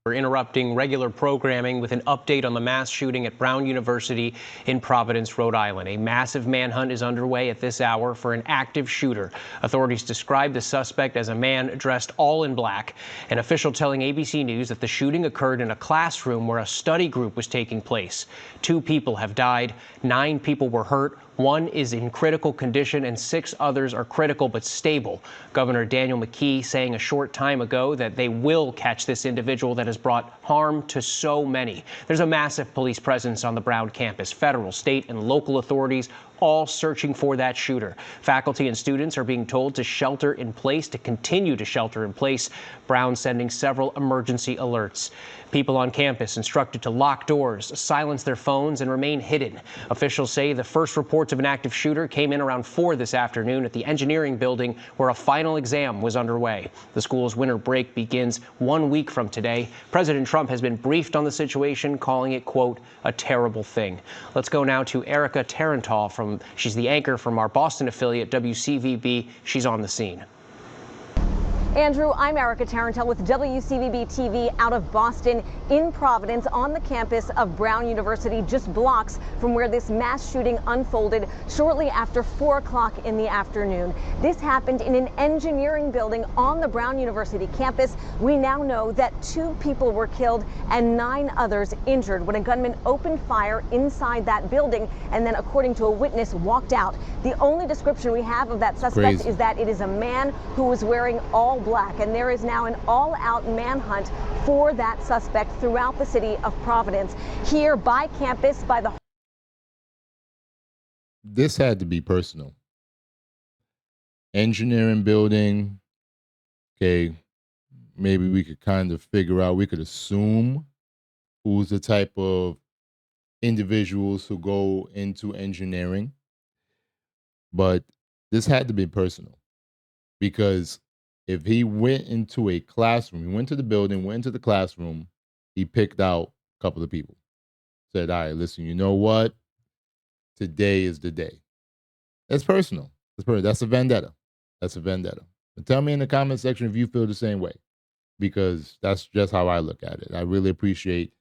We're interrupting regular programming with an update on the mass shooting at Brown University in Providence, Rhode Island. A massive manhunt is underway at this hour for an active shooter. Authorities describe the suspect as a man dressed all in black. An official telling ABC News that the shooting occurred in a classroom where a study group was taking place. 2 people have died, 9 people were hurt. 1 is in critical condition and 6 others are critical but stable. Governor Daniel McKee saying a short time ago that they will catch this individual that has brought harm to so many. There's a massive police presence on the Brown campus. Federal, state, and local authorities all searching for that shooter. Faculty and students are being told to shelter in place, to continue to shelter in place. Brown sending several emergency alerts. People on campus instructed to lock doors, silence their phones, and remain hidden. Officials say the first reports of an active shooter came in around 4 this afternoon at the engineering building where a final exam was underway. The school's winter break begins 1 week from today. President Trump has been briefed on the situation, calling it, quote, a terrible thing. Let's go now to Erica Tarantal she's the anchor from our Boston affiliate, WCVB. She's on the scene. Andrew, I'm Erica Tarantel with WCVB TV out of Boston in Providence on the campus of Brown University, just blocks from where this mass shooting unfolded shortly after 4 o'clock in the afternoon. This happened in an engineering building on the Brown University campus. We now know that 2 people were killed and 9 others injured when a gunman opened fire inside that building and then, according to a witness, walked out. The only description we have of that suspect is that it is a man who was wearing all black, and there is now an all-out manhunt for that suspect throughout the city of Providence. Here by campus, by the... This had to be personal. Engineering building, okay, maybe we could kind of figure out, we could assume who's the type of individuals who go into engineering, but this had to be personal, because if he went into a classroom, he went to the building, went into the classroom, he picked out a couple of people. Said, all right, listen, you know what? Today is the day. That's personal. That's a vendetta. That's a vendetta. And tell me in the comment section if you feel the same way, because that's just how I look at it. I really appreciate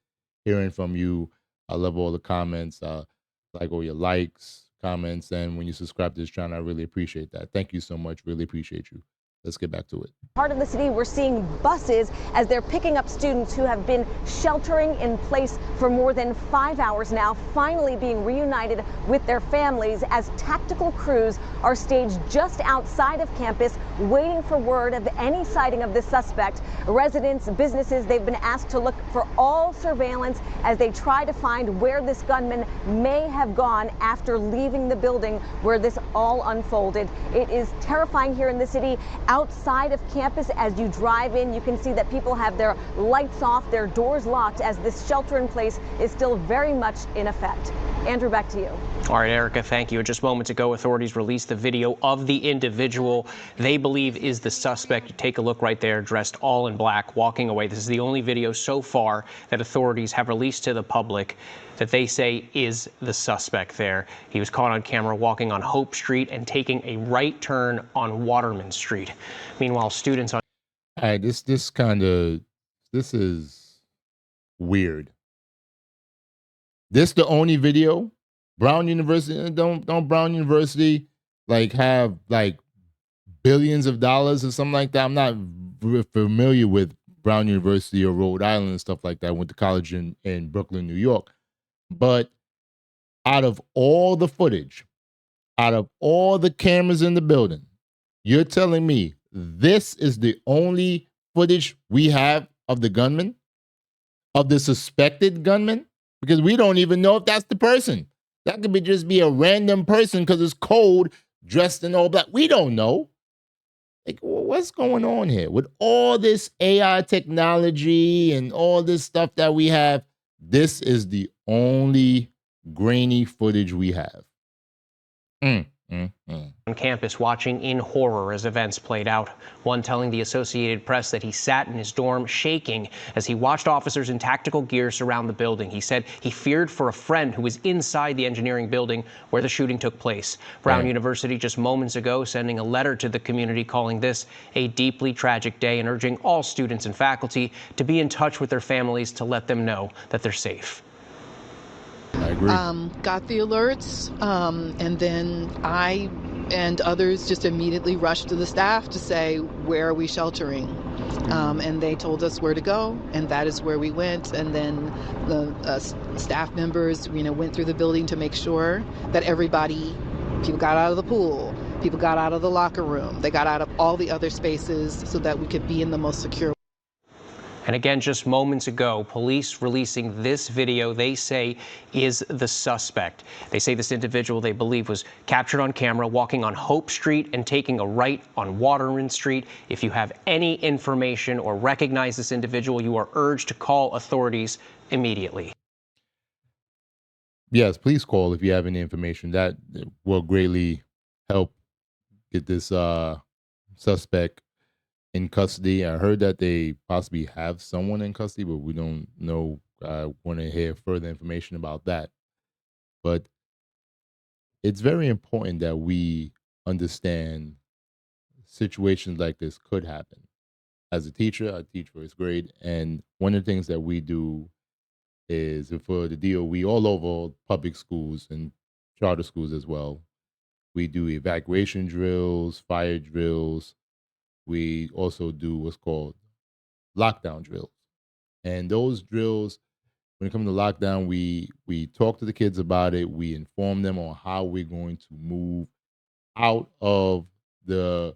hearing from you. I love all the comments, like all your likes, comments, and when you subscribe to this channel, I really appreciate that. Thank you so much. Really appreciate you. Let's get back to it. Part of the city, we're seeing buses as they're picking up students who have been sheltering in place for more than 5 hours now, finally being reunited with their families as tactical crews are staged just outside of campus, waiting for word of any sighting of the suspect. Residents, businesses, they've been asked to look for all surveillance as they try to find where this gunman may have gone after leaving the building where this all unfolded. It is terrifying here in the city. Outside of campus, as you drive in, you can see that people have their lights off, their doors locked, as this shelter in place is still very much in effect. Andrew, back to you. All right, Erica, thank you. Just moments ago, authorities released the video of the individual they believe is the suspect. Take a look right there, dressed all in black, walking away. This is the only video so far that authorities have released to the public that they say is the suspect there. He was caught on camera walking on Hope Street and taking a right turn on Waterman Street. Meanwhile, students on... All right, this is weird. This the only video? Brown University, don't Brown University like have like billions of dollars or something like that? I'm not familiar with Brown University or Rhode Island and stuff like that. I went to college in Brooklyn, New York. But out of all the footage, out of all the cameras in the building, you're telling me this is the only footage we have of the gunman, of the suspected gunman? Because we don't even know if that's the person. That could just be a random person because it's cold, dressed in all black. We don't know. Like, what's going on here? With all this AI technology and all this stuff that we have, this is the only grainy footage we have. Mm-mm. On campus watching in horror as events played out. One telling the Associated Press that he sat in his dorm shaking as he watched officers in tactical gear surround the building. He said he feared for a friend who was inside the engineering building where the shooting took place. Brown Right. University just moments ago sending a letter to the community calling this a deeply tragic day and urging all students and faculty to be in touch with their families to let them know that they're safe. I agree. Got the alerts, and then I and others just immediately rushed to the staff to say, where are we sheltering? And they told us where to go, and that is where we went. And then the staff members, went through the building to make sure that people got out of the pool, people got out of the locker room, they got out of all the other spaces so that we could be in the most secure. And again, just moments ago, police releasing this video they say is the suspect. They say this individual they believe was captured on camera walking on Hope Street and taking a right on Waterman Street. If you have any information or recognize this individual, you are urged to call authorities immediately. Yes, please call if you have any information. That will greatly help get this suspect in custody. I heard that they possibly have someone in custody, but we don't know. I want to hear further information about that. But it's very important that we understand situations like this could happen. As a teacher, I teach first grade, and one of the things that we do is for the DOE all over public schools and charter schools as well. We do evacuation drills, fire drills. We also do what's called lockdown drills. And those drills, when it comes to lockdown, we talk to the kids about it. We inform them on how we're going to move out of the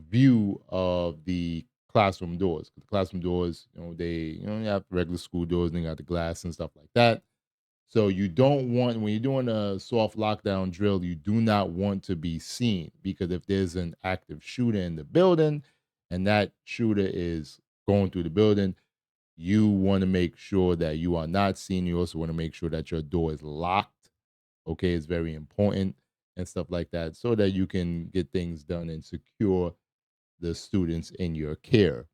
view of the classroom doors. The classroom doors, they you have regular school doors, and they got the glass and stuff like that. So you don't want, when you're doing a soft lockdown drill, you do not want to be seen, because if there's an active shooter in the building and that shooter is going through the building, you want to make sure that you are not seen. You also want to make sure that your door is locked. Okay, it's very important and stuff like that, so that you can get things done and secure the students in your care.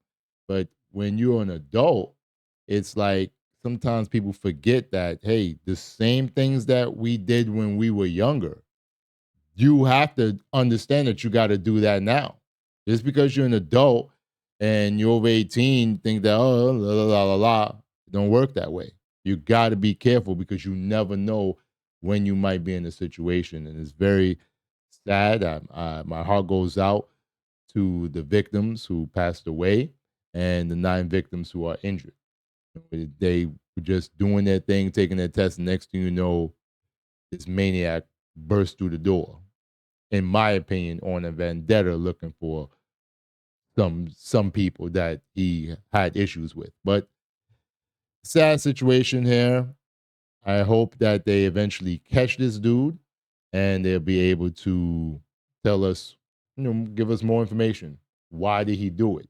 But when you're an adult, it's like sometimes people forget that, hey, the same things that we did when we were younger, you have to understand that you got to do that now. Just because you're an adult and you're over 18, think that, oh, la, la, la, la, la. It don't work that way. You got to be careful, because you never know when you might be in a situation. And it's very sad. My heart goes out to the victims who passed away and the 9 victims who are injured. They were just doing their thing, taking their test, and next thing you know, this maniac burst through the door, in my opinion, on a vendetta, looking for some people that he had issues with. But sad situation here. I hope that they eventually catch this dude and they'll be able to tell us, give us more information. Why did he do it?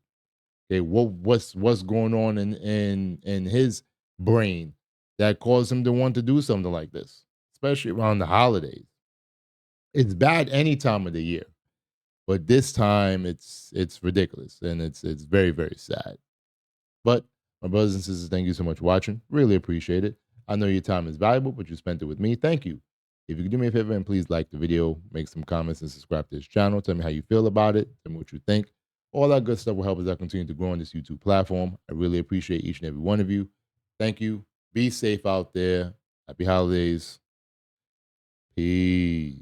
Okay, what's going on in his brain that caused him to want to do something like this, especially around the holidays? It's bad any time of the year, but this time it's ridiculous, and it's very, very sad. But my brothers and sisters, thank you so much for watching. Really appreciate it. I know your time is valuable, but you spent it with me. Thank you. If you could do me a favor and please like the video, make some comments, and subscribe to this channel. Tell me how you feel about it. Tell me what you think. All that good stuff will help as I continue to grow on this YouTube platform. I really appreciate each and every one of you. Thank you. Be safe out there. Happy holidays. Peace.